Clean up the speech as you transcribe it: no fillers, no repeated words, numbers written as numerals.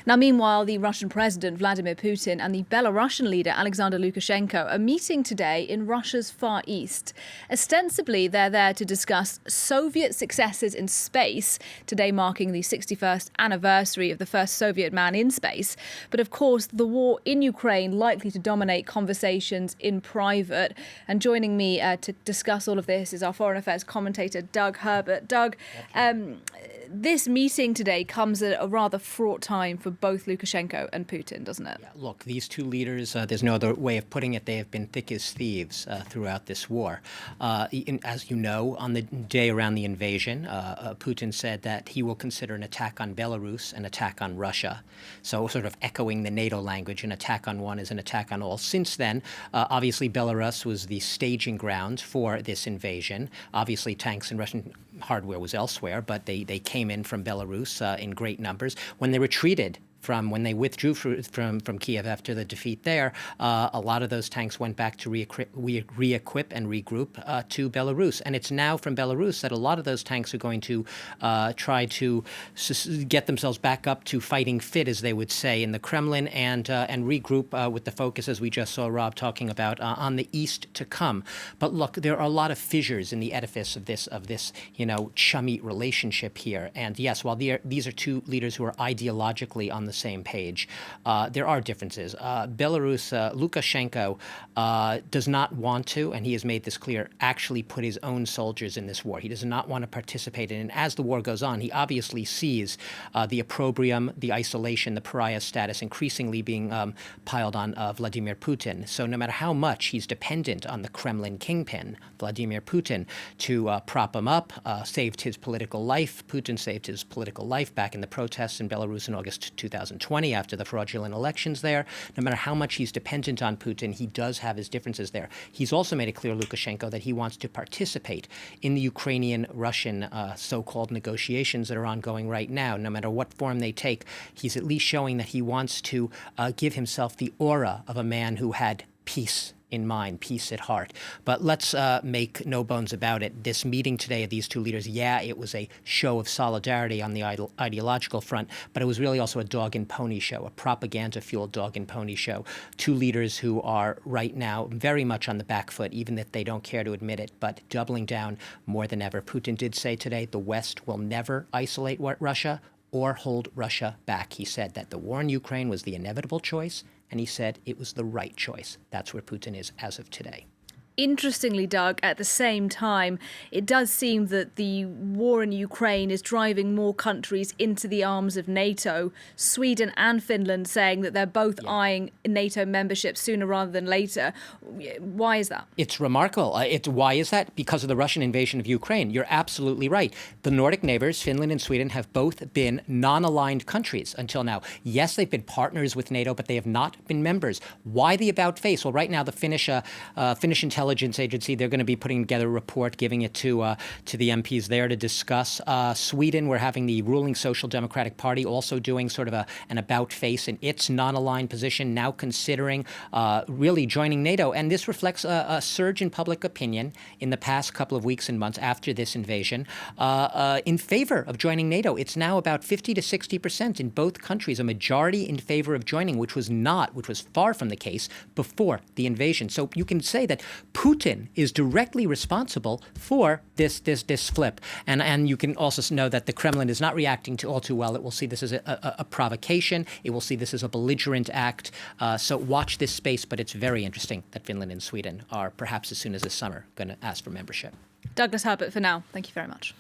Now, meanwhile, the Russian President Vladimir Putin and the Belarusian leader Alexander Lukashenko are meeting today in Russia's Far East. Ostensibly, they're there to discuss Soviet successes in space, today marking the 61st anniversary of the first Soviet man in space. But of course, the war in Ukraine likely to dominate conversations in private. And joining me to discuss all of this is our foreign affairs commentator, Doug Herbert. Doug, this meeting today comes at a rather fraught time for both Lukashenko and Putin, doesn't it? Yeah, look, these two leaders, there's no other way of putting it, they have been thick as thieves throughout this war. As you know, on the day around the invasion, Putin said that he will consider an attack on Belarus an attack on Russia. So sort of echoing the NATO language, an attack on one is an attack on all. Since then, obviously Belarus was the staging ground for this invasion. Obviously tanks and Russian hardware was elsewhere, but they came in from Belarus in great numbers. When they retreated, when they withdrew from Kiev after the defeat there, a lot of those tanks went back to re-equip and regroup to Belarus. And it's now from Belarus that a lot of those tanks are going to try to get themselves back up to fighting fit, as they would say, in the Kremlin and regroup with the focus, as we just saw Rob talking about, on the east to come. But look, there are a lot of fissures in the edifice of this chummy relationship here. And yes, while these are two leaders who are ideologically on the same page, there are differences. Belarus, Lukashenko does not want to, and he has made this clear, actually put his own soldiers in this war. He does not want to participate in it. And as the war goes on, he obviously sees the opprobrium, the isolation, the pariah status increasingly being piled on Vladimir Putin. So no matter how much he's dependent on the Kremlin kingpin, Vladimir Putin, to prop him up, saved his political life. Putin saved his political life back in the protests in Belarus in August 2020 after the fraudulent elections there. No matter how much he's dependent on Putin, he does have his differences there. He's also made it clear, Lukashenko, that he wants to participate in the Ukrainian-Russian so-called negotiations that are ongoing right now. No matter what form they take, he's at least showing that he wants to give himself the aura of a man who had peace in mind, peace at heart. But let's make no bones about it. This meeting today of these two leaders, yeah, it was a show of solidarity on the ideological front, but it was really also a dog and pony show, a propaganda-fueled dog and pony show. Two leaders who are right now very much on the back foot, even if they don't care to admit it, but doubling down more than ever. Putin did say today the West will never isolate Russia or hold Russia back. He said that the war in Ukraine was the inevitable choice, and he said it was the right choice. That's where Putin is as of today. Interestingly, Doug, at the same time, it does seem that the war in Ukraine is driving more countries into the arms of NATO. Sweden and Finland saying that they're both eyeing NATO membership sooner rather than later. Why is that? It's remarkable. Why is that? Because of the Russian invasion of Ukraine. You're absolutely right. The Nordic neighbors, Finland and Sweden, have both been non-aligned countries until now. Yes, they've been partners with NATO, but they have not been members. Why the about face? Well, right now, the Finnish intelligence agency, they're going to be putting together a report, giving it to the MPs there to discuss. Sweden, we're having the ruling Social Democratic Party also doing sort of an about face in its non-aligned position, now considering really joining NATO. And this reflects a surge in public opinion in the past couple of weeks and months after this invasion in favor of joining NATO. It's now about 50 to 60% in both countries, a majority in favor of joining, which was far from the case before the invasion. So you can say that Putin is directly responsible for this flip. And you can also know that the Kremlin is not reacting all too well. It will see this as a provocation. It will see this as a belligerent act. So watch this space, but it's very interesting that Finland and Sweden are perhaps as soon as this summer going to ask for membership. Douglas Herbert for now. Thank you very much.